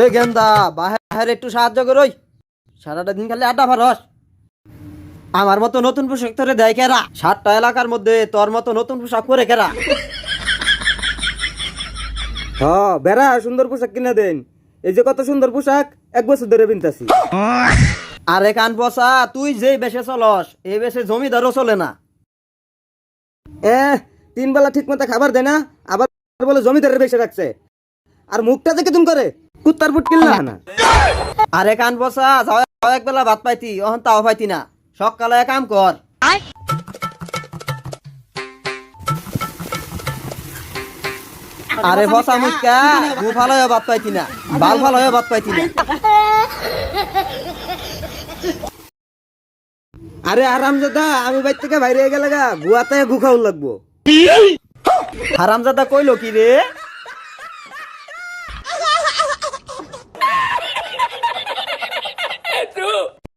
এ গেন্দা বাহিরে একটু সাহায্য করই, সারাটা দিন খালি আড্ডা ফারস। আমার মতো নতুন পোশাক তোরে দেয় কেরা? 7টা এলাকার মধ্যে তোর মতো নতুন পোশাক পরে কেরা? বেড়া সুন্দর পোশাক কিনে দেন। এই যে কত সুন্দর পোশাক 1 বছর ধরে পিনতাছি। আরে কান পচা, তুই যেই বেশে চলস এই বেশে জমিদারও চলে না। 3 বেলা ঠিক মতো খাবার দেয় না, আবার বলে জমিদারের বেশি রাখছে। আর মুখটা দেখে তুমি করে কুত্তার ফুট কিনলা না। আরে কান পচা, যাও এক বেলা ভাত পাইতি, অহন তাও পাইতি না। সকালে কাম কর। আরে বসা মুখা গু ভালো হয়ে ভাত পাইতি না, বাল ভালো হয়ে ভাত পাইতি না। আরে আরামজাদা, আমি বাইর থেকে বাইরে গেলে গা গুয়াতে গু খাওয়া লাগবো। হারামজাদা কইলো কি রে?